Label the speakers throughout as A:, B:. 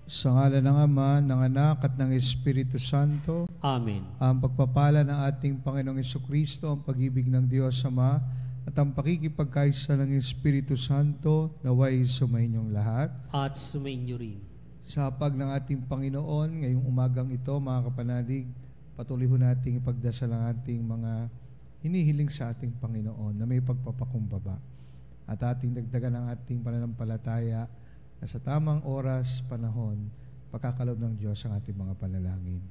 A: Sa ngalan ng Ama, ng Anak, at ng Espiritu Santo.
B: Amen.
A: Ang pagpapala ng ating Panginoong Jesucristo, ang pag-ibig ng Diyos Ama, at ang pakikipagkaisa ng Espiritu Santo, naway sumainyong lahat.
B: At sumainyo rin.
A: Sa hapag ng ating Panginoon, ngayong umagang ito, mga kapanalig, patuloy ho nating ipagdasal ang ating mga hinihiling sa ating Panginoon na may pagpapakumbaba. At ating dagdagan ang ating pananampalataya na sa tamang oras, panahon, pagkakalob ng Diyos ang ating mga panalangin.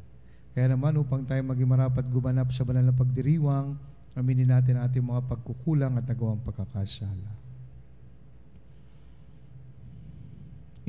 A: Kaya naman upang tayo maging marapat gumanap sa banal na pagdiriwang, aminin natin ang ating mga pagkukulang at nagawang pagkakasala.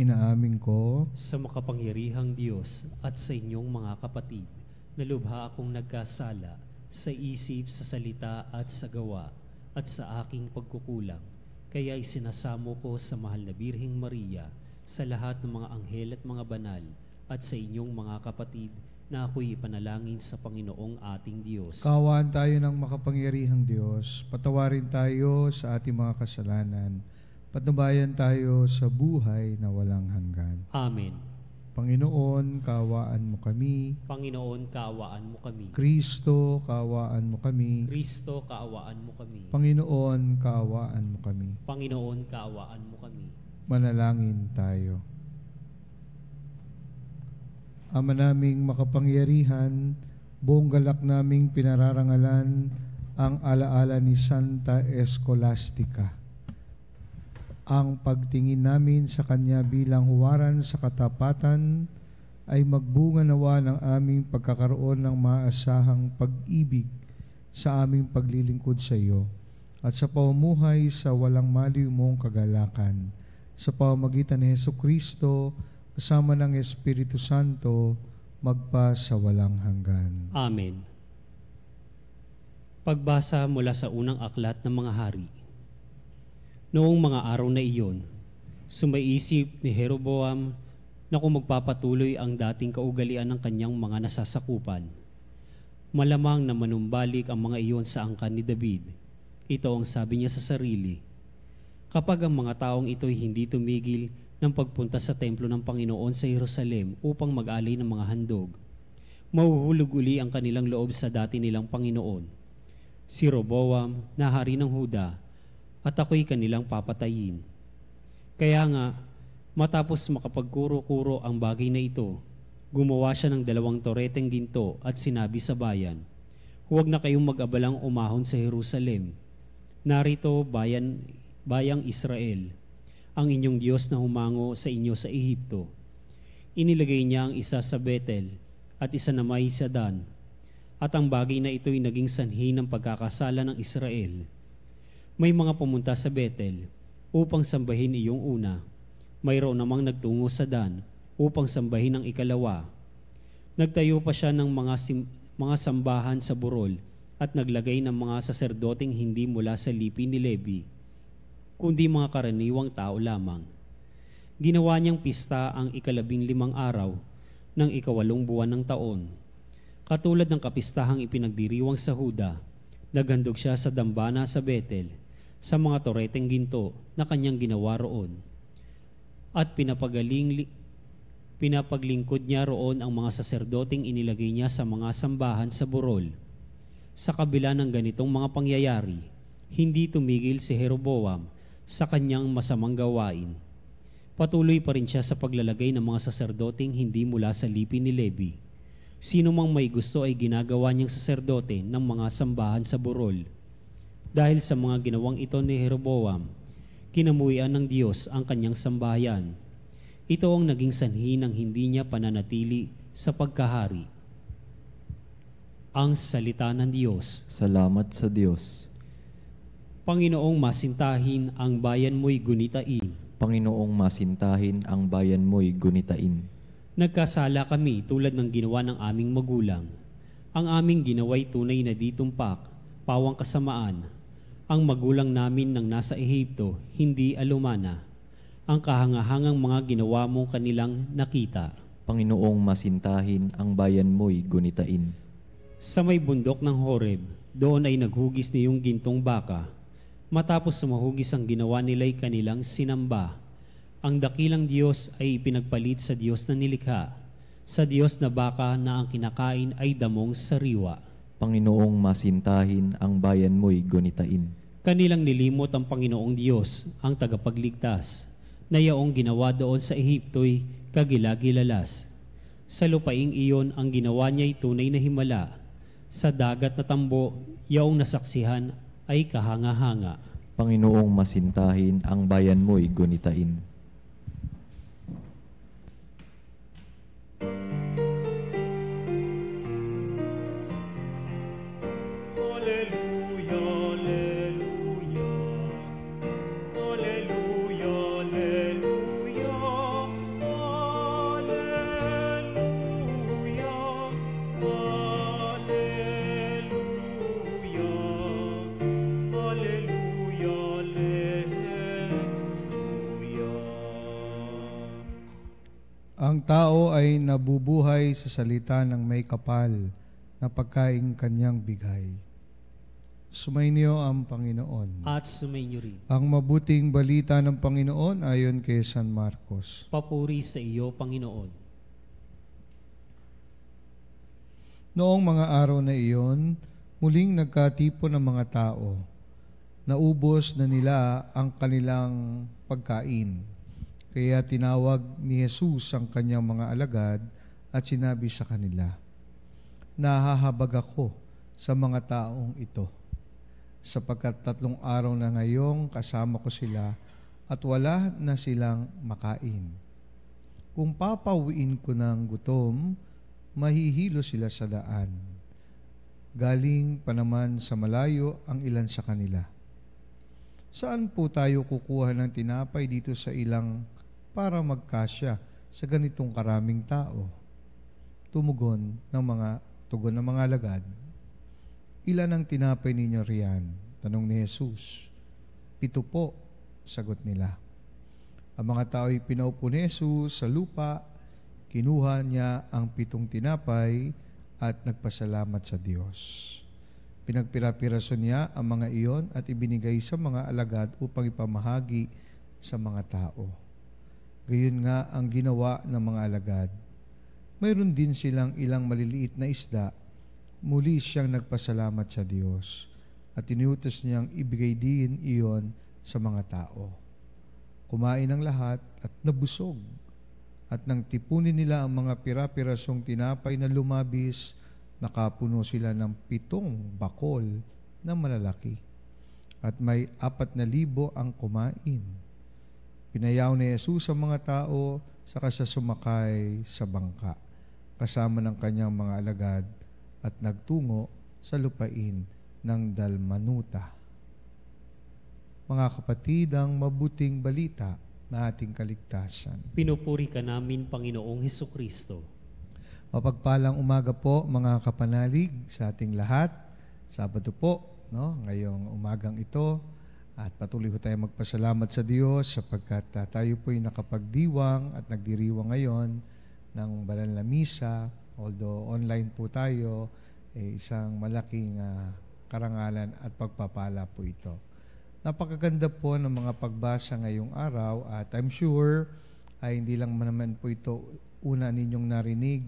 A: Inaamin ko
B: sa makapangyarihang Diyos at sa inyong mga kapatid, na lubha akong nagkasala sa isip, sa salita at sa gawa at sa aking pagkukulang. Kaya isinasamo ko sa mahal na Birheng Maria, sa lahat ng mga anghel at mga banal, at sa inyong mga kapatid, na ako'y ipanalangin sa Panginoong ating Diyos.
A: Kaawaan tayo ng makapangyarihang Diyos, patawarin tayo sa ating mga kasalanan, patnubayan tayo sa buhay na walang hanggan.
B: Amen.
A: Panginoon, kaawaan mo kami.
B: Panginoon, kaawaan mo kami.
A: Kristo, kaawaan mo kami.
B: Kristo, kaawaan mo kami.
A: Panginoon, kaawaan mo kami.
B: Panginoon, kaawaan mo kami.
A: Manalangin tayo. Ama naming makapangyarihan, buong galak naming pinararangalan ang alaala ni Santa Escolastica. Ang pagtingin namin sa Kanya bilang huwaran sa katapatan ay magbunga nawa ng aming pagkakaroon ng maasahang pag-ibig sa aming paglilingkod sa iyo at sa pamumuhay sa walang maliw mong kagalakan. Sa pamamagitan ni Jesucristo, kasama ng Espiritu Santo, magpa sa walang hanggan.
B: Amen. Pagbasa mula sa unang aklat ng mga hari. Noong mga araw na iyon, sumaisip ni Jeroboam na kung magpapatuloy ang dating kaugalian ng kanyang mga nasasakupan, malamang na manumbalik ang mga iyon sa angkan ni David. Ito ang sabi niya sa sarili, kapag ang mga taong ito'y hindi tumigil ng pagpunta sa templo ng Panginoon sa Jerusalem upang mag-alay ng mga handog, mahuhulog uli ang kanilang loob sa dati nilang Panginoon. Si Roboam, na hari ng Huda, at ako'y kanilang papatayin. Kaya nga, matapos makapagkuro-kuro ang bagay na ito, gumawa siya ng 2 toreteng ginto at sinabi sa bayan, huwag na kayong mag-abalang umahon sa Jerusalem. Narito, bayang Israel, ang inyong Diyos na humango sa inyo sa Ehipto. Inilagay niya ang isa sa Betel at isa naman sa Dan, at ang bagay na ito'y naging sanhi ng pagkakasala ng Israel. May mga pumunta sa Betel upang sambahin iyong una. Mayroon namang nagtungo sa Dan upang sambahin ang ikalawa. Nagtayo pa siya ng mga sambahan sa burol at naglagay ng mga saserdoteng hindi mula sa lipi ni Levi, kundi mga karaniwang tao lamang. Ginawa niyang pista ang 15 araw ng 8 buwan ng taon. Katulad ng kapistahang ipinagdiriwang sa Huda, naghandog siya sa dambana sa Betel, sa mga toreteng ginto na kanyang ginawa roon. At pinapaglingkod niya roon ang mga saserdoteng inilagay niya sa mga sambahan sa burol. Sa kabila ng ganitong mga pangyayari, hindi tumigil si Jeroboam sa kanyang masamang gawain. Patuloy pa rin siya sa paglalagay ng mga saserdoteng hindi mula sa lipi ni Levi. Sino mang may gusto ay ginagawa niyang saserdote ng mga sambahan sa burol. Dahil sa mga ginawang ito ni Jeroboam, kinamuhian ng Diyos ang kanyang sambahayan. Ito ang naging sanhi ng hindi niya pananatili sa pagkahari. Ang salita ng Diyos.
C: Salamat sa Diyos.
B: Panginoong masintahin ang bayan mo'y gunitain.
C: Panginoong masintahin ang bayan mo'y gunitain.
B: Nagkasala kami tulad ng ginawa ng aming magulang. Ang aming ginawa'y tunay na ditumpak, pawang kasamaan. Ang magulang namin nang nasa Ehipto, hindi alumana. Ang kahangahangang mga ginawa mo kanilang nakita.
C: Panginoong masintahin ang bayan mo'y gunitain.
B: Sa may bundok ng Horeb, doon ay naghugis niyong gintong baka. Matapos sumahugis ang ginawa nila'y kanilang sinamba. Ang dakilang Diyos ay ipinagpalit sa Diyos na nilikha, sa Diyos na baka na ang kinakain ay damong sariwa.
C: Panginoong masintahin, ang bayan mo'y gunitain.
B: Kanilang nilimot ang Panginoong Diyos, ang tagapagligtas, na yaong ginawa doon sa Ehipto'y kagilagilalas. Sa lupaing iyon ang ginawa niya'y tunay na himala. Sa dagat na tambo, yaong nasaksihan ay kahanga-hanga.
C: Panginoong masintahin, ang bayan mo'y gunitain.
A: Ang tao ay nabubuhay sa salita ng may kapal na pagkaing kanyang bigay. Sumainyo ang Panginoon.
B: At sumainyo rin.
A: Ang mabuting balita ng Panginoon ayon kay San Marcos.
B: Papuri sa iyo, Panginoon.
A: Noong mga araw na iyon, muling nagkatipon ng mga tao. Naubos na nila ang kanilang pagkain. Kaya tinawag ni Jesus ang kanyang mga alagad at sinabi sa kanila, "Nahahabag ako sa mga taong ito, sapagkat 3 araw na ngayong kasama ko sila at wala na silang makain. Kung papauwiin ko ng gutom, mahihilo sila sa daan. Galing pa naman sa malayo ang ilan sa kanila. Saan po tayo kukuha ng tinapay dito sa ilang para magkasya sa ganitong karaming tao?" Tugon ng mga alagad, "Ilan ang tinapay ninyo riyan?" Tanong ni Jesus. "7 po," sagot nila. Ang mga tao ay pinaupo ni Jesus sa lupa, kinuha niya ang 7 tinapay at nagpasalamat sa Diyos. Pinagpira-piraso niya ang mga iyon at ibinigay sa mga alagad upang ipamahagi sa mga tao. Gayon nga ang ginawa ng mga alagad. Mayroon din silang ilang maliliit na isda. Muli siyang nagpasalamat sa Diyos at iniutos niyang ibigay din iyon sa mga tao. Kumain ang lahat at nabusog. At nang tipunin nila ang mga pira-pirasong tinapay na lumabis, nakapuno sila ng 7 bakol na malalaki. At may 4,000 ang kumain. Pinayaw ni Jesus ang mga tao saka siya sumakay sa bangka kasama ng kanyang mga alagad at nagtungo sa lupain ng Dalmanuta. Mga kapatid, ang mabuting balita na ating kaligtasan.
B: Pinupuri ka namin, Panginoong Hesukristo.
A: Mapagpalang umaga po mga kapanalig sa ating lahat. Sabado po, ngayong umagang ito. At patuloy po tayo magpasalamat sa Diyos sapagkat tayo po'y nakapagdiwang at nagdiriwang ngayon ng banal na misa. Although online po tayo, isang malaking karangalan at pagpapala po ito. Napakaganda po ng mga pagbasa ngayong araw at I'm sure ay hindi lang naman po ito una ninyong narinig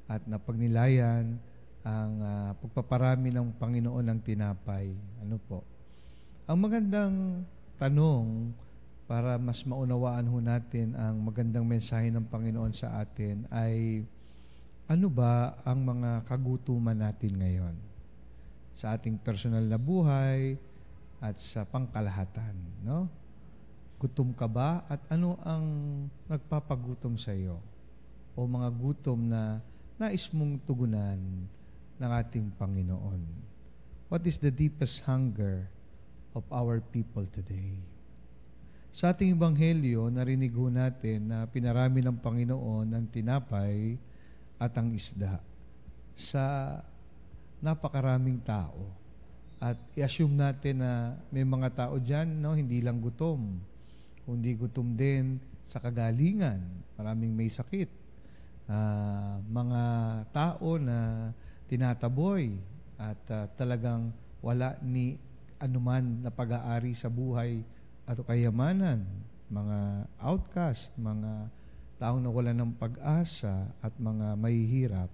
A: at napagnilayan ang pagpaparami ng Panginoon ng tinapay. Ano po? Ang magandang tanong para mas maunawaan ho natin ang magandang mensahe ng Panginoon sa atin ay ano ba ang mga kagutuman natin ngayon sa ating personal na buhay at sa pangkalahatan, no? Gutom ka ba at ano ang nagpapagutom sa iyo? O mga gutom na nais mong tugunan ng ating Panginoon? What is the deepest hunger of our people today? Sa ating Ebanghelyo, narinig ho natin na pinarami ng Panginoon ang tinapay at ang isda sa napakaraming tao. At i-assume natin na may mga tao dyan, hindi lang gutom, kundi gutom din sa kagalingan. Maraming may sakit. Mga tao na tinataboy at talagang wala ni anuman na pag-aari sa buhay at kayamanan. mga outcast, mga taong nawalan ng pag-asa at mga mahihirap.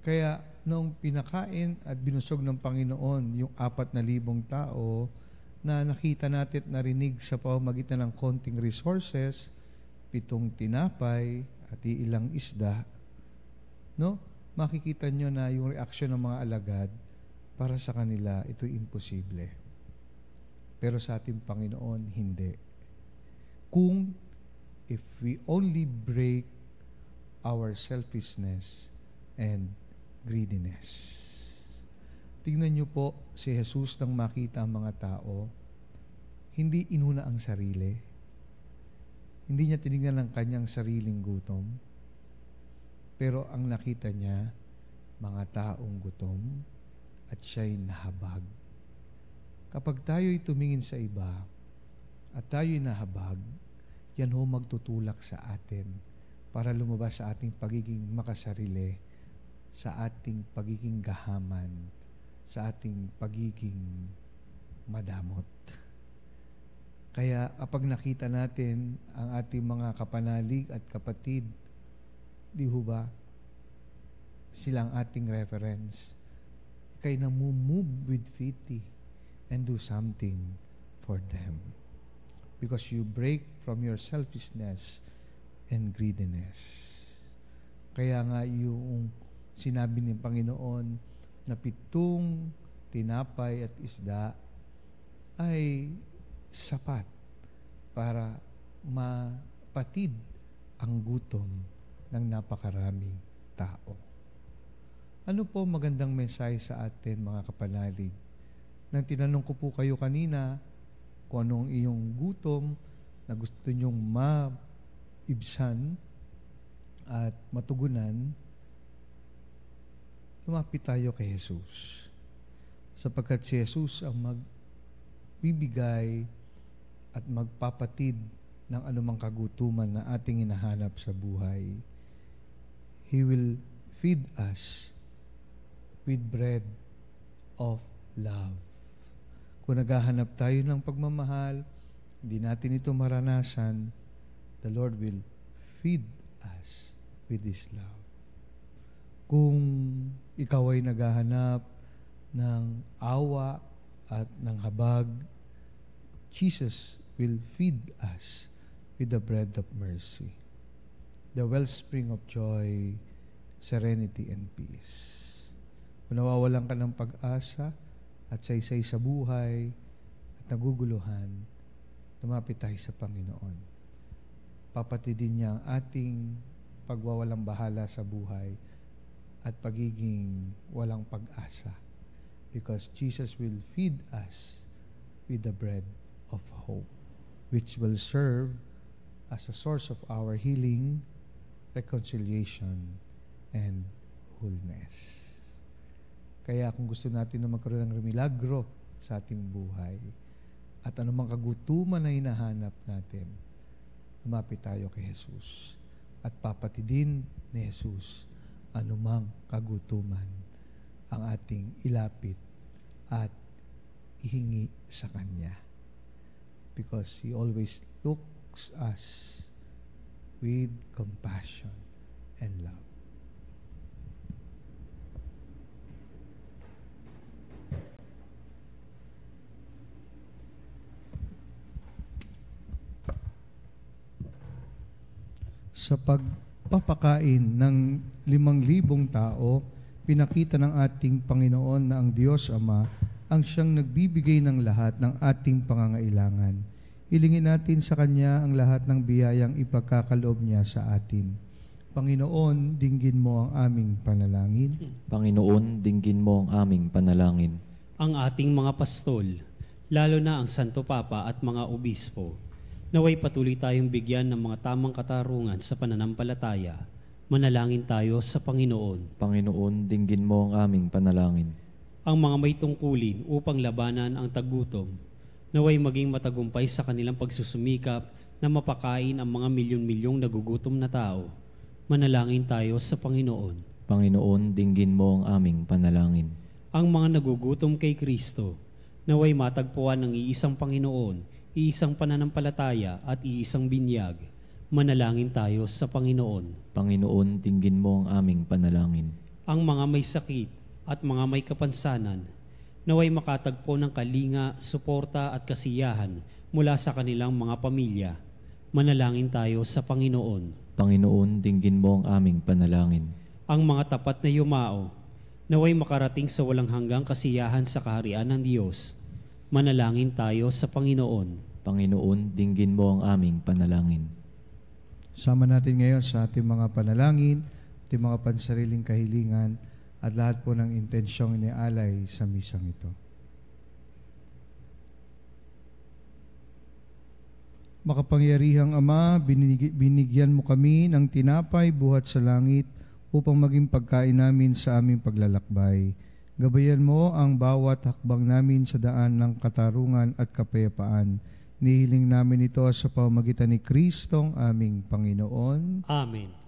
A: Kaya nung pinakain at binusog ng Panginoon yung 4,000 tao na nakita natin at narinig sa pamamagitan ng konting resources, 7 tinapay at ilang isda, no? Makikita nyo na yung reaksyon ng mga alagad para sa kanila, ito'y imposible. Pero sa ating Panginoon, hindi. If we only break our selfishness and greediness. Tingnan niyo po si Jesus nang makita ang mga tao, hindi inuna ang sarili. Hindi niya tinignan ang kanyang sariling gutom. Pero ang nakita niya, mga taong gutom at siya'y nahabag. Kapag tayo'y tumingin sa iba at tayo'y nahabag, yan ho magtutulak sa atin para lumabas sa ating pagiging makasarili, sa ating pagiging gahaman, sa ating pagiging madamot. Kaya kapag nakita natin ang ating mga kapanalig at kapatid, di ho ba, silang ating reference, ikay namumove with pity and do something for them. Because you break from your selfishness and greediness. Kaya nga yung sinabi ng Panginoon na 7 tinapay at isda ay sapat para mapatid ang gutom ng napakaraming tao. Ano po magandang mensahe sa atin, mga kapanalig? Nang tinanong ko po kayo kanina kung anong iyong gutom na gusto nyong maibsan at matugunan, lumapit tayo kay Jesus. Sapagkat si Jesus ang magbibigay at magpapatid ng anumang kagutuman na ating hinahanap sa buhay. He will feed us with bread of love. Kung naghahanap tayo ng pagmamahal, hindi natin ito maranasan, the Lord will feed us with His love. Kung ikaw ay naghahanap ng awa at ng habag, Jesus will feed us with the bread of mercy, the wellspring of joy, serenity, and peace. Kung nawawalan ka ng pag-asa at saysay sa buhay at naguguluhan, lumapit tayo sa Panginoon. Papatidin niya ang ating pagwawalang bahala sa buhay at pagiging walang pag-asa, because Jesus will feed us with the bread of hope, which will serve as a source of our healing, reconciliation, and wholeness. Kaya kung gusto natin na magkaroon ng milagro sa ating buhay at anumang kagutuman na hinahanap natin, lumapit tayo kay Jesus at papatidin ni Jesus anumang kagutuman ang ating ilapit at ihingi sa Kanya. Because He always looks us with compassion and love. Sa pagpapakain ng 5,000 tao, pinakita ng ating Panginoon na ang Diyos Ama ang siyang nagbibigay ng lahat ng ating pangangailangan. Hilingin natin sa Kanya ang lahat ng biyayang ipagkakaloob niya sa atin. Panginoon, dinggin mo ang aming panalangin.
C: Panginoon, dinggin mo ang aming panalangin.
B: Ang ating mga pastol, lalo na ang Santo Papa at mga obispo, naway patuloy tayong bigyan ng mga tamang katarungan sa pananampalataya. Manalangin tayo sa Panginoon.
C: Panginoon, dinggin mo ang aming panalangin.
B: Ang mga may tungkulin upang labanan ang tagutom, naway maging matagumpay sa kanilang pagsusumikap na mapakain ang mga milyon-milyong nagugutom na tao. Manalangin tayo sa Panginoon.
C: Panginoon, dinggin mo ang aming panalangin.
B: Ang mga nagugutom kay Kristo, naway matagpuan ng iisang Panginoon, iisang pananampalataya at iisang binyag. Manalangin tayo sa Panginoon.
C: Panginoon, dinggin mo ang aming panalangin.
B: Ang mga may sakit at mga may kapansanan, naway makatagpo ng kalinga, suporta at kasiyahan mula sa kanilang mga pamilya. Manalangin tayo sa Panginoon.
C: Panginoon, dinggin mo ang aming panalangin.
B: Ang mga tapat na yumao, naway makarating sa walang hanggang kasiyahan sa kaharian ng Diyos. Manalangin tayo sa Panginoon.
C: Panginoon, dinggin mo ang aming panalangin.
A: Sama natin ngayon sa ating mga panalangin, ating mga pansariling kahilingan, at lahat po ng intensyong inialay sa misang ito. Makapangyarihang Ama, binigyan mo kami ng tinapay buhat sa langit upang maging pagkain namin sa aming paglalakbay. Gabayan mo ang bawat hakbang namin sa daan ng katarungan at kapayapaan. Nihiling namin ito sa pamamagitan ni Kristong aming Panginoon.
B: Amen.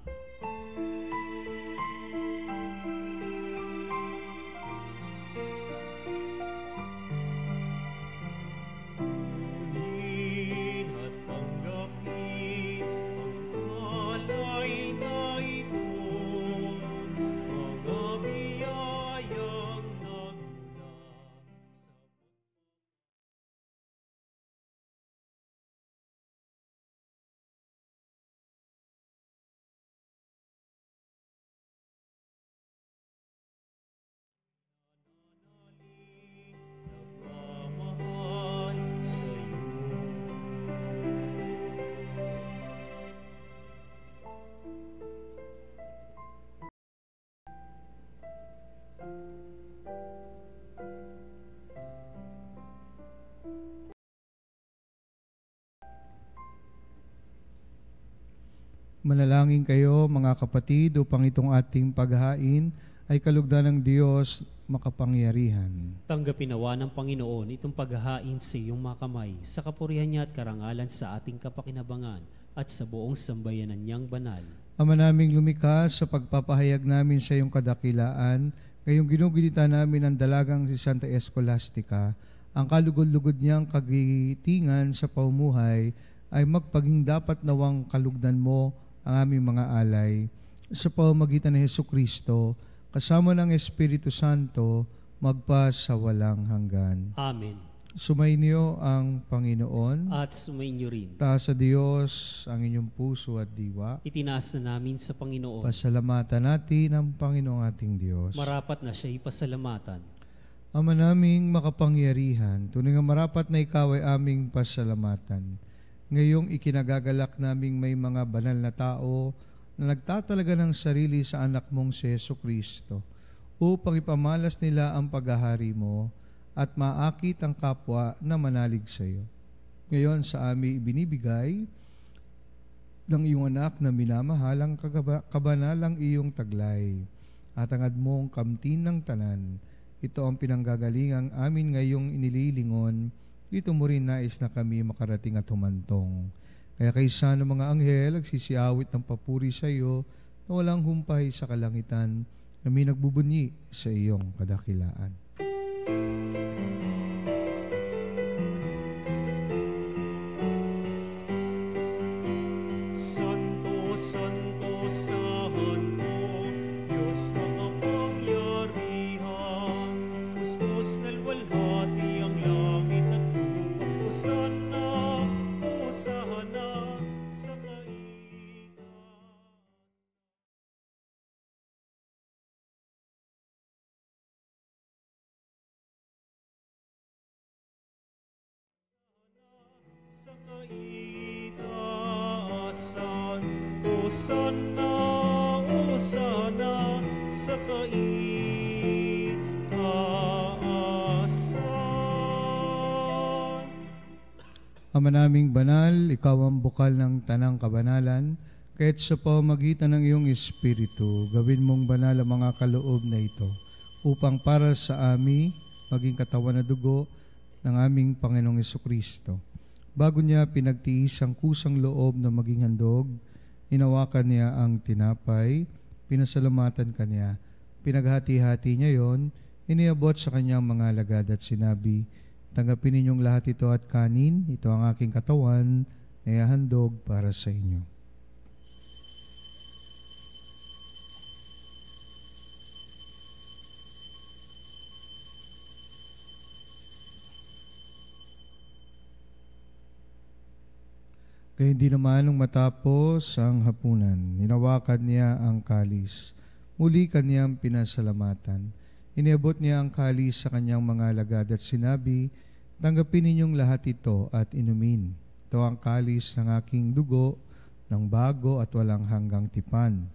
A: Manalangin kayo mga kapatid upang itong ating paghain ay kalugdan ng Diyos makapangyarihan.
B: Tanggapin nawa ng Panginoon itong paghahain sa iyong mga kamay, sa kapurihan niya at karangalan sa ating kapakinabangan at sa buong sambayanan niyang banal.
A: Ama naming lumikha, sa pagpapahayag namin sa iyong kadakilaan, ngayong ginugulita namin ang dalagang si Santa Escolastica, ang kalugod-lugod niyang kagitingan sa pamumuhay ay magpaging dapat nawang kalugdan mo ang aming mga alay. Sa pamamagitan ni Hesukristo, kasama ng Espiritu Santo, magpa sa walang hanggan.
B: Amen.
A: Sumainyo ang Panginoon.
B: At sumainyo rin.
A: Taas sa Diyos ang inyong puso at diwa.
B: Itinaas na namin sa Panginoon.
A: Pasalamatan natin ang Panginoong ating Diyos.
B: Marapat na siya ipasalamatan.
A: Ama naming makapangyarihan, tunay nga marapat na ikaw ay aming pasalamatan. Ngayong ikinagagalak naming may mga banal na tao na nagtatalaga ng sarili sa anak mong si Jesucristo upang ipamalas nila ang paghahari mo at maakit ang kapwa na manalig sa iyo. Ngayon sa amin ibinibigay ng iyong anak na minamahal ang kabanalang iyong taglay at angad mong kamtin ng tanan. Ito ang pinanggagalingang amin ngayong inililingon. Dito mo rin nais na kami makarating at humantong. Kaya kaysa ng mga anghel, nagsisiawit ng papuri sa iyo na walang humpay sa kalangitan, kami nagbubunyi sa iyong kadakilaan.
B: Santo, Santo, Santo, Diyos makapangyarihan, puspos na luwalhati ang langit at lupa. Hosana, Hosana sa kaitaas. Sa kaitaasan, Hosana, Hosana sa kaitaasan.
A: Ama naming banal, ikaw ang bukal ng tanang kabanalan, kahit sa pamamagitan ng iyong Espiritu, gawin mong banal ang mga kaloob na ito, upang para sa amin maging katawan na dugo ng aming Panginoong Jesucristo. Bago niya pinagtiis ang kusang loob na maging handog, inawakan niya ang tinapay, pinasalamatan kanya, pinaghati-hati niya yon, iniabot sa kanyang mga alagad at sinabi, Tanggapin ninyong lahat ito at kanin. Ito ang aking katawan na ihahandog para sa inyo. Gayun din naman nung matapos ang hapunan, ninawakan niya ang kalis. Muli kanyang pinasalamatan. Iniabot niya ang kalis sa kanyang mga alagad at sinabi, tanggapin ninyong lahat ito at inumin. Ito ang kalis ng aking dugo, ng bago at walang hanggang tipan.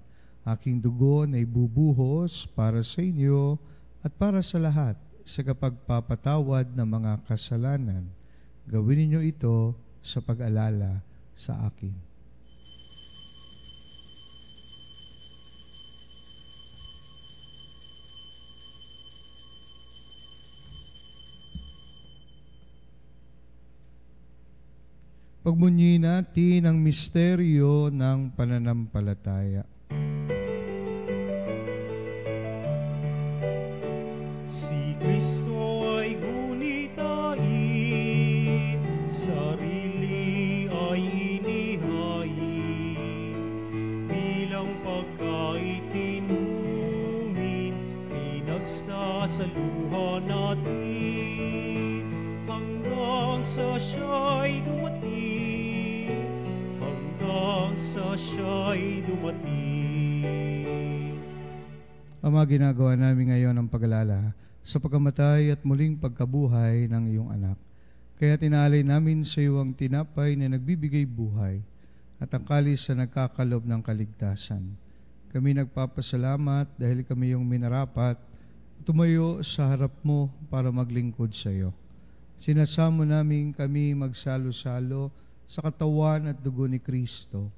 A: Aking dugo na ibubuhos para sa inyo at para sa lahat sa kapagpapatawad ng mga kasalanan. Gawin ninyo ito sa pag-alala sa akin. Pagmunyi natin ang misteryo ng pananampalataya.
D: Si Kristo ay gunitain, sarili ay inihain, bilang pagkaitinumin, pinagsasaluhan natin, hanggang sa siya'y dumating, hanggang sa siya'y dumating.
A: Ama, ginagawa namin ngayon ang pag-alala sa pagkamatay at muling pagkabuhay ng iyong anak. Kaya tinalay namin sa iyo ang tinapay na nagbibigay buhay at ang kalis na nagkakalob ng kaligtasan. Kami nagpapasalamat dahil kami yung minarapat tumayo sa harap mo para maglingkod sa iyo. Sinasamo namin kami magsalo-salo sa katawan at dugo ni Kristo,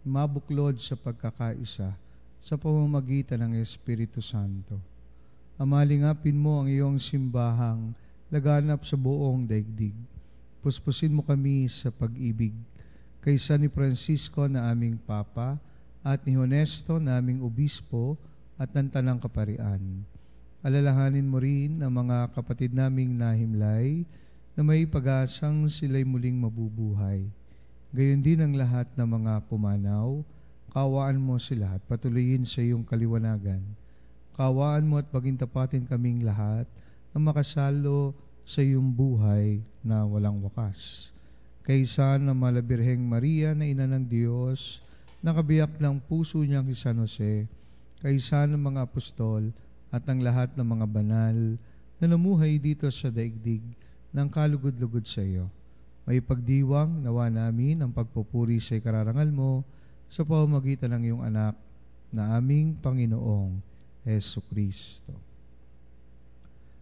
A: mabuklod sa pagkakaisa sa pamamagitan ng Espiritu Santo. Amalingapin mo ang iyong simbahang laganap sa buong daigdig. Puspusin mo kami sa pag-ibig. Kaysa ni Francisco na aming Papa at ni Honesto na aming Obispo at ng Tanang Kaparian. Alalahanin mo rin ang mga kapatid naming nahimlay na may pag-asang sila'y muling mabubuhay. Gayon din ang lahat ng mga pumanaw. Kawaan mo sila at patuloyin sa iyong kaliwanagan. Kawaan mo at pagintapatin kaming lahat na makasalo sa iyong buhay na walang wakas. Kaysa ng Malabirheng Maria na Ina ng Diyos, nakabiyak ng puso niyang si San Jose, kaysa ng mga apostol at ng lahat ng mga banal na namuhay dito sa daigdig ng kalugod-lugod sa iyo. May pagdiwang nawa namin ang pagpupuri sa ikararangal mo sa pamamagitan ng iyong anak na aming Panginoong Jesucristo.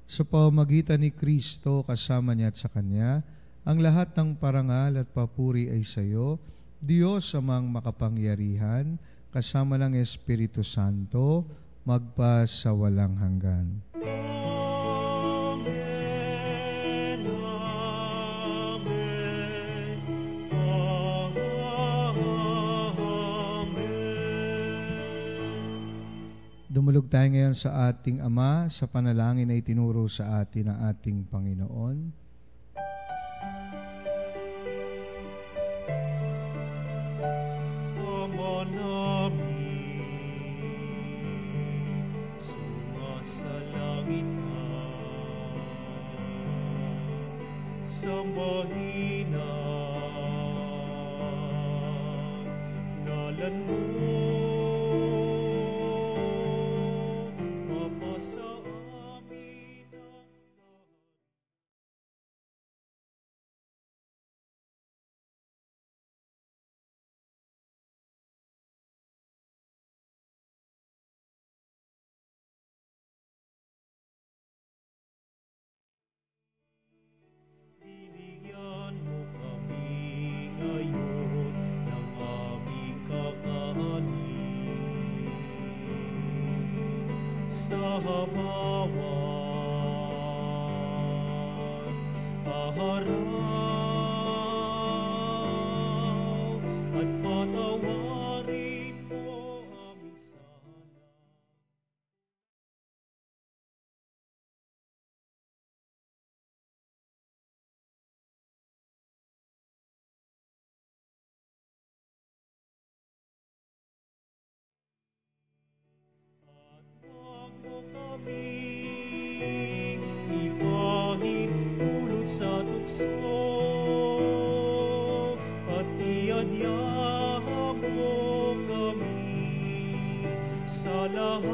A: Sa pamamagitan ni Kristo, kasama niya at sa Kanya, ang lahat ng parangal at papuri ay sa iyo, Diyos amang makapangyarihan, kasama ng Espiritu Santo, magpa sa walang hanggan. Dumulog tayo ngayon sa ating Ama sa panalangin na itinuro sa atin ng ating Panginoon.
D: Ama namin, sumasalangit ka, sambahin ang ngalan mo. Binigyan mo kami ngayon ng aming kakanin sa bawat araw at patawarin mo aming sala. sa lahat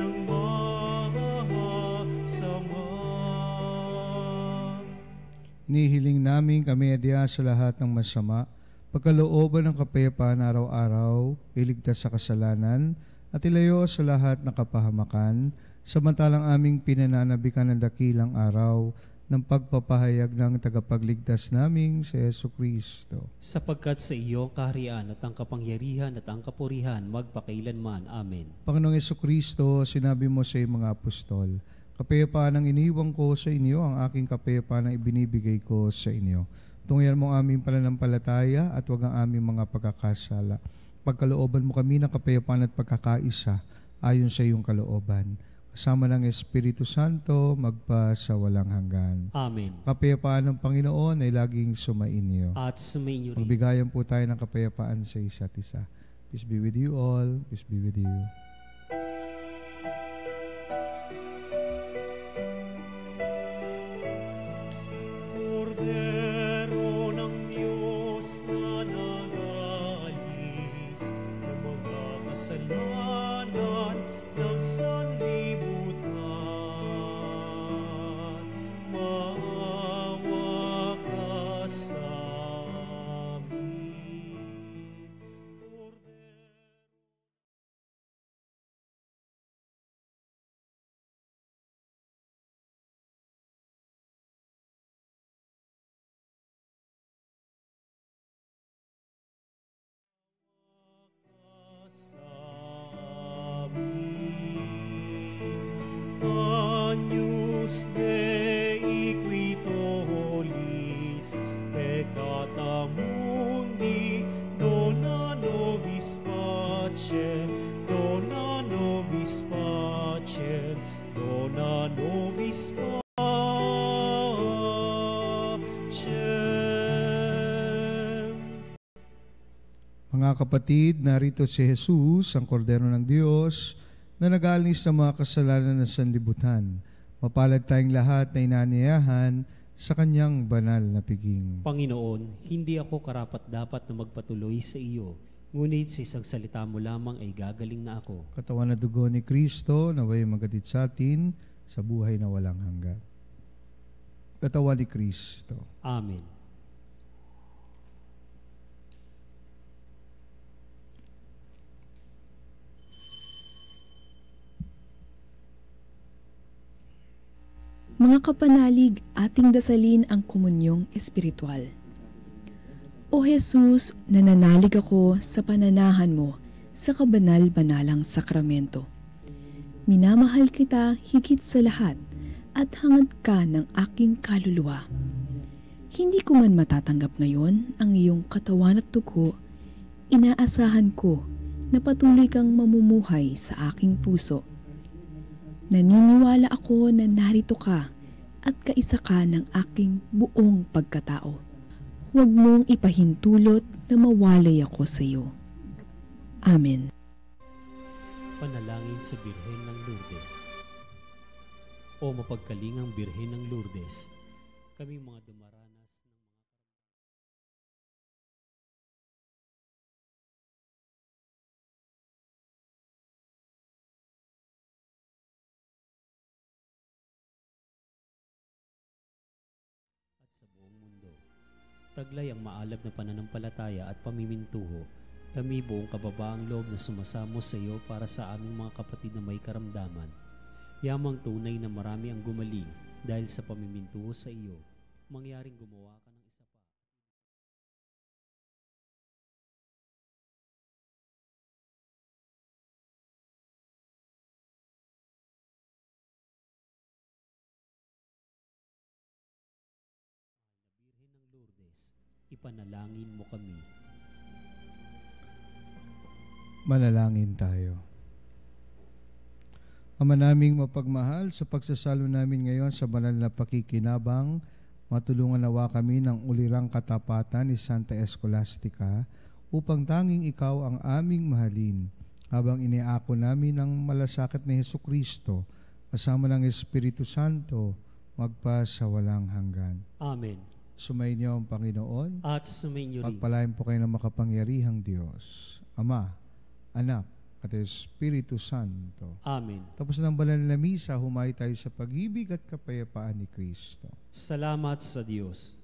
D: ng masama.
A: Inihiling namin kami adya sa lahat ng masama, pagkalooban ng kapayapaan araw-araw, iligtas sa kasalanan, at ilayo sa lahat ng kapahamakan, samantalang aming pinananabikan ng dakilang araw ng pagpapahayag ng tagapagligtas naming si Yesu Kristo.
B: Sapagkat sa iyo ang kaharian at ang kapangyarihan at ang kapurihan magpakailanman. Amen.
A: Panginoong Yesu Kristo, sinabi mo sa iyong mga apostol, kapayapaan ang iniwang ko sa inyo, ang aking kapayapaan ang ibinibigay ko sa inyo. Tungyan mo ang aming pananampalataya at huwag ang aming mga pagkakasala. Pagkalooban mo kami ng kapayapaan at pagkakaisa ayon sa iyong kalooban. Kasama ng Espiritu Santo, magpa sa walang hanggan.
B: Amen.
A: Kapayapaan ng Panginoon ay laging sumainyo.
B: At sumainyo rin.
A: Magbigayan po tayo ng kapayapaan sa isa't isa. Peace be with you all. Peace be with you.
D: Kordero ng Diyos na nag-aalis ng mga kasalanan ng sanlibutan, maawa ka sa amin. Agnus Dei qui tollis peccata mundi, dona nobis pacem, dona nobis pacem, dona nobis pacem.
A: Mga kapatid, narito si Jesus, ang kordero ng Diyos, na nag-aalis sa mga kasalanan ng sanlibutan. Mapalad tayong lahat na inaniyahan sa kanyang banal na piging.
B: Panginoon, hindi ako karapat-dapat na magpatuloy sa iyo, ngunit sa isang salita mo lamang ay gagaling na ako.
A: Katawan na dugo ni Kristo, naway magatid sa atin sa buhay na walang hanggan. Katawan ni Kristo.
B: Amen.
E: Mga kapanalig, ating dasalin ang komunyong espiritual. O Jesus, nananalig ako sa pananahan mo sa kabanal-banalang sakramento. Minamahal kita higit sa lahat at hangad ka ng aking kaluluwa. Hindi ko man matatanggap ngayon ang iyong katawan at dugo, inaasahan ko na patuloy kang mamumuhay sa aking puso. Naniniwala ako na narito ka at kaisa ka ng aking buong pagkatao. Huwag mong ipahintulot na mawalay ako sa iyo. Amen.
B: Panalangin sa Birhen ng Lourdes. O mapagkalingang Birhen ng Lourdes, kami mga dumaranas ng mga at sa buong mundo. Taglay ang maalab na pananampalataya at pamimintuho. Kami buong kababaang loob na sumasamo sa iyo para sa aming mga kapatid na may karamdaman. Yamang tunay na marami ang gumaling dahil sa pamimintuho sa iyo, mangyaring gumawa ka ng isa pa. Birhen ng Lourdes, ipanalangin mo kami.
A: Manalangin tayo. Ama naming mapagmahal, sa pagsasalo namin ngayon sa banal na pakikinabang, matulungan nawa kami ng ulirang katapatan ni Santa Escolastica upang tanging ikaw ang aming mahalin habang iniako namin ang malasakit ni Jesucristo kasama ng Espiritu Santo magpa sa walang hanggan.
B: Amen.
A: Sumainyo ang Panginoon.
B: At sumainyo rin.
A: Pagpalain po kayo ng makapangyarihang Diyos, Ama, Anak, at Espiritu Santo.
B: Amen.
A: Tapos ng banal na misa, humayo tayo sa pag-ibig at kapayapaan ni Kristo.
B: Salamat sa Diyos.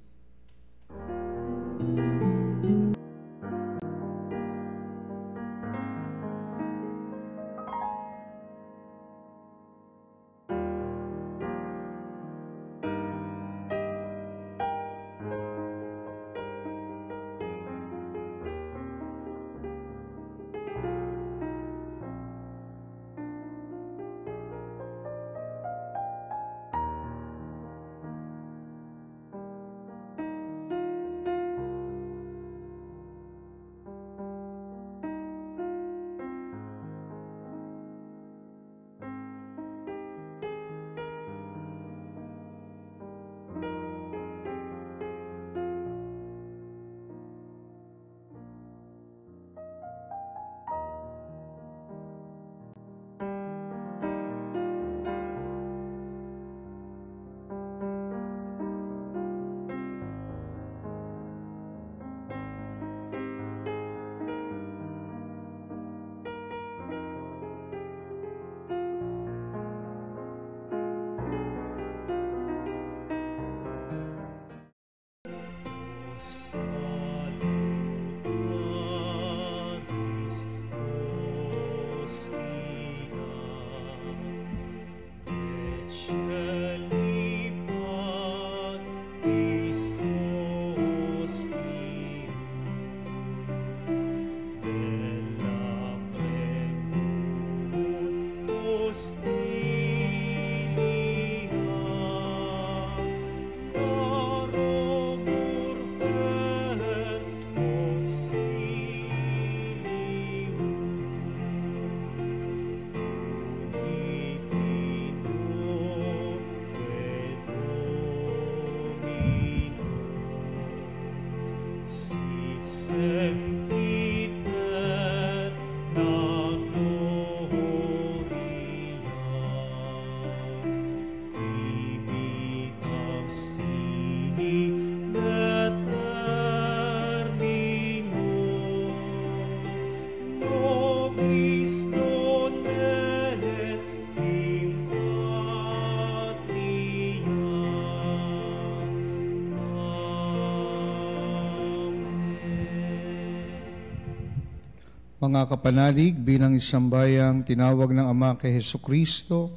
D: Salutaris Hostia, Ecce Christus Bella Premur Sit sempiter na gloria, quibitam sihi termino, nobis notet in patria.
A: Mga kapanalig, bilang isang bayang tinawag ng Ama kay Hesukristo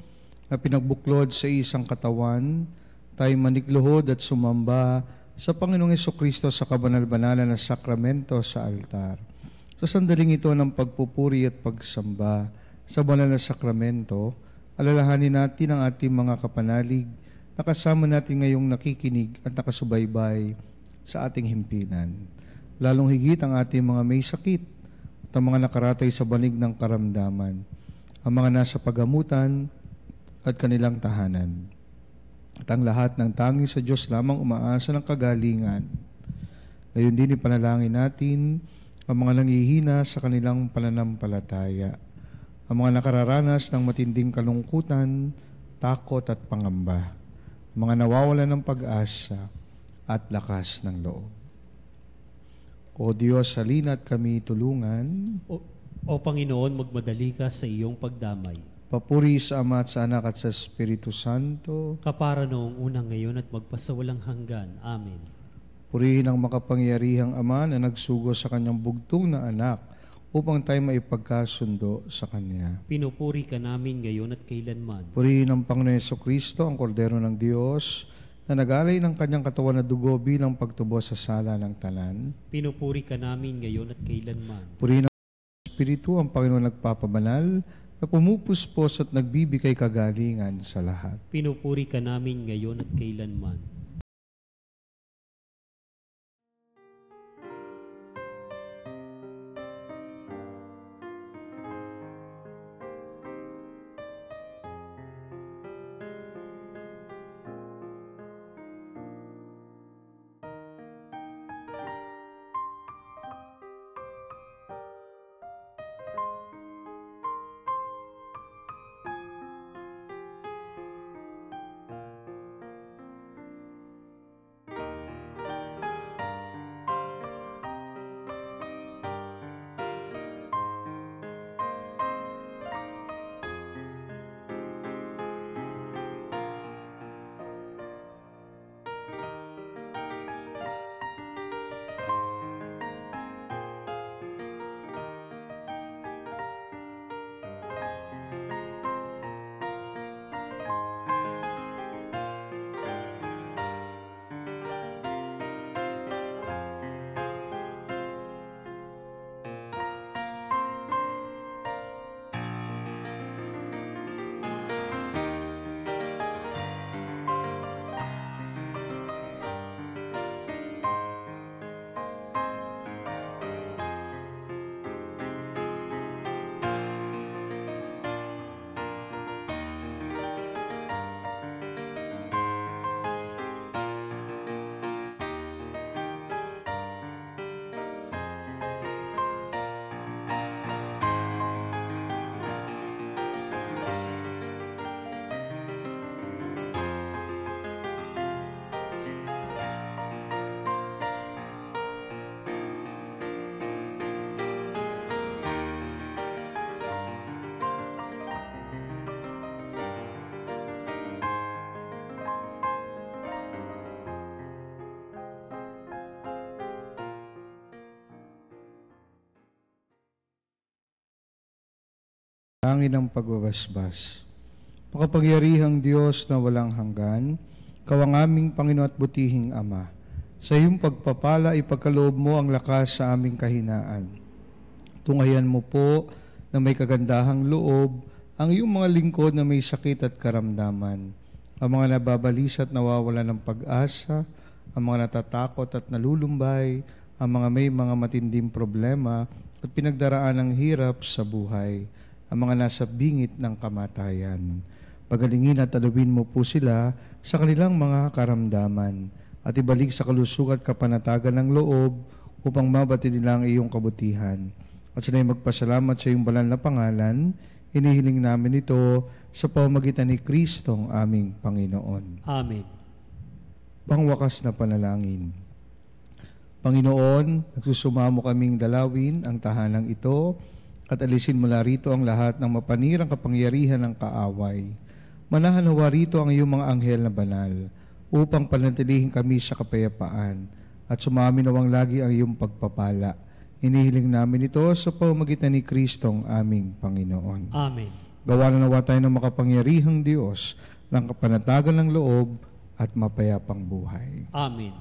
A: na pinagbuklod sa isang katawan, tayo manikluhod at sumamba sa Panginoong Hesukristo sa kabanal-banalan na sakramento sa altar. Sa sandaling ito ng pagpupuri at pagsamba sa banal na sakramento, alalahanin natin ang ating mga kapanalig na kasama natin ngayong nakikinig at nakasubaybay sa ating himpilan. Lalong higit ang ating mga may sakit at ang mga nakaratay sa banig ng karamdaman, ang mga nasa pagamutan at kanilang tahanan. At ang lahat ng tangi sa Diyos lamang umaasa ng kagalingan. Ngayon din ipanalangin natin ang mga nanghihina sa kanilang pananampalataya, ang mga nakararanas ng matinding kalungkutan, takot at pangamba, mga nawawalan ng pag-asa at lakas ng loob. O Diyos, halina't kami tulungan.
B: O Panginoon, magmadali ka sa iyong pagdamay.
A: Papuri sa Ama at sa Anak at sa Espiritu Santo.
B: Kapara noong unang ngayon at magpasawalang hanggan. Amen.
A: Purihin ang makapangyarihang Ama na nagsugo sa kanyang bugtong na anak upang tayo maipagkasundo sa Kanya.
B: Pinupuri ka namin ngayon at kailanman.
A: Purihin ang Panginoon Jesucristo, ang Kordero ng Diyos, na nag-alay ng kanyang katawan na dugo bilang pagtubos sa sala ng tanan.
B: Pinupuri ka namin ngayon at kailanman.
A: Purihin ang Espiritu, ang Panginoon nagpapabanal, na pumupuspos at nagbibigay kagalingan sa lahat.
B: Pinupuri ka namin ngayon at kailanman.
A: Langin ng pagbabasbas. Makapangyarihang Diyos na walang hanggan, Ikaw ang aming Panginoon at butihing Ama. Sa iyong pagpapala, ipagkaloob mo ang lakas sa aming kahinaan. Tunghayan mo po na may kagandahang loob ang iyong mga lingkod na may sakit at karamdaman. Ang mga nababalisa at nawawala ng pag-asa, ang mga natatakot at nalulumbay, ang mga may mga matinding problema at pinagdaraan ng hirap sa buhay, ang mga nasa bingit ng kamatayan. Pagalingin at alawin mo po sila sa kanilang mga karamdaman at ibalik sa kalusugan at kapanatagan ng loob upang mabati nila ang iyong kabutihan. At sila'y magpasalamat sa iyong banal na pangalan, hinihiling namin ito sa pamamagitan ni Kristong aming Panginoon.
B: Amen.
A: Pangwakas na panalangin. Panginoon, nagsusumamo kaming dalawin ang tahanang ito at alisin mula rito ang lahat ng mapanirang kapangyarihan ng kaaway. Manahan hawa rito ang iyong mga anghel na banal upang panatilihin kami sa kapayapaan at sumamin nawang lagi ang iyong pagpapala. Inihiling namin ito sa pamamagitan ni Kristong aming Panginoon.
B: Amen.
A: Gawa na nawa tayo ng makapangyarihang Diyos ng kapanatagan ng loob at mapayapang buhay.
B: Amen.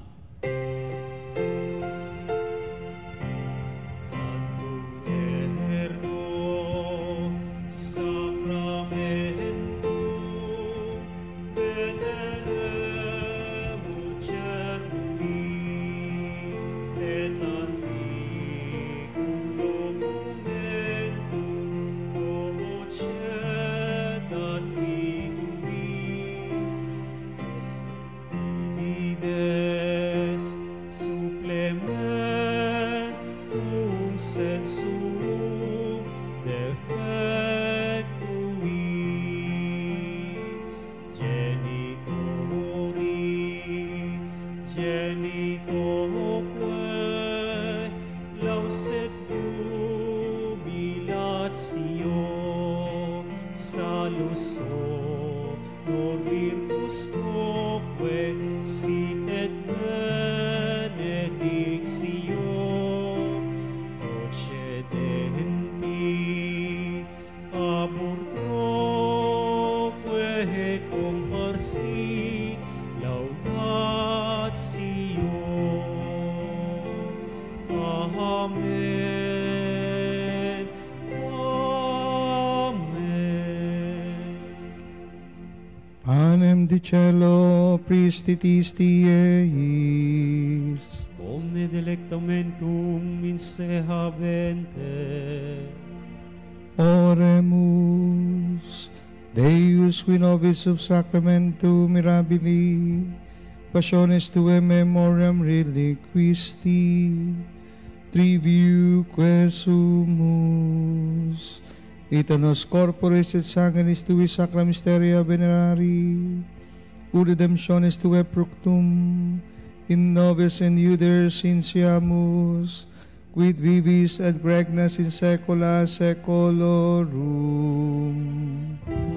A: Panem di cielo, pristitis Dieis.
D: Omne delectamentum in se habente.
A: Oremus, Deus qui nobis sub sacramentum mirabili, passiones tuae memoriam reliquisti, triviuque sumus, et nos corporis et sanguinis tui sacra mysteria venerari, ut redemptionis tuae fructum, in nobis and iuder sinciamus, quid vivis et regnas in saecula saeculorum.
D: Amen.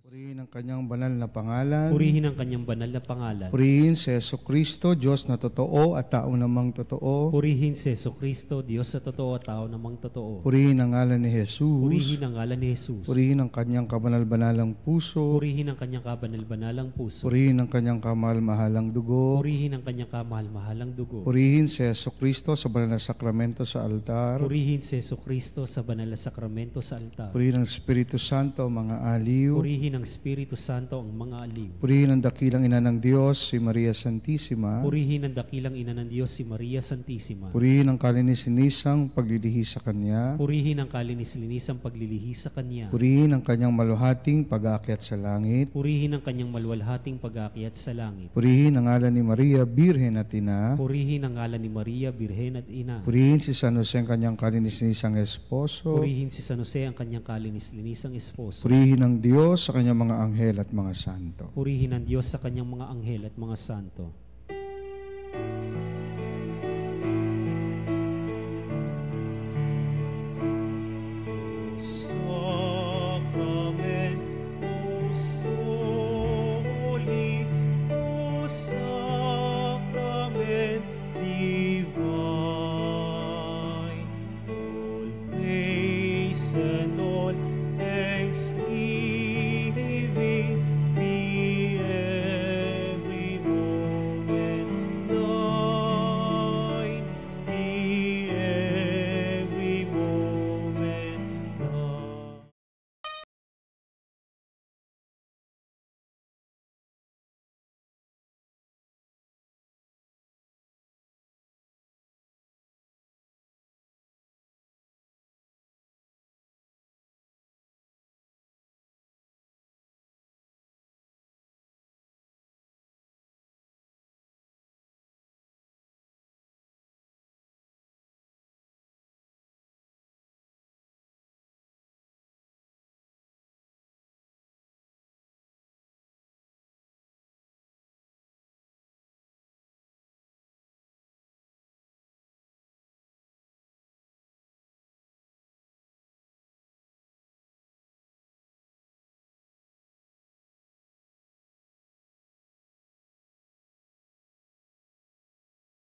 A: Purihin ang kanyang banal na pangalan.
B: Purihin ang kanyang banal na pangalan.
A: Purihin si Jesucristo, Diyos na totoo at tao namang totoo.
B: Purihin si Jesucristo, Diyos sa totoo at tao namang totoo.
A: Purihin ang ngalan ni Jesus.
B: Purihin ang ngalan ni Jesus.
A: Purihin ang kanyang kabanal-banalang puso.
B: Purihin ang kanyang kabanal-banalang puso.
A: Purihin ang kanyang kamahal-mahalang dugo.
B: Purihin ang kanyang kamahal-mahalang dugo.
A: Purihin si Jesucristo sa banal na sakramento sa altar.
B: Purihin si Jesucristo sa banal na sakramento sa altar.
A: Purihin ang Espiritu Santo, ang mga aliw.
B: Purihin ang Espiritu Santo ang mga aliw.
A: Purihin ang dakilang ina ng Diyos, si Maria Santissima.
B: Purihin ang dakilang ina ng Diyos, si Maria Santissima.
A: Purihin ang kalinis-linisang paglilihi sa Kanya.
B: Purihin ang kalinis-linisang paglilihi sa Kanya.
A: Purihin ang kanyang maluhating pag-aakyat sa langit.
B: Purihin ang kanyang maluwalhating pag-aakyat sa langit.
A: Purihin ang ngalan ni Maria, Birhen at Ina.
B: Purihin ang ngalan ni Maria, Birhen at Ina.
A: Purihin si San Jose ang kanyang kalinis-linisang esposo.
B: Purihin si San Jose ang kanyang kalinis-linisang esposo.
A: Purihin ang Diyos sa kanyang mga anghel at mga santo.
B: Purihin ang Diyos sa kanyang mga anghel at mga santo.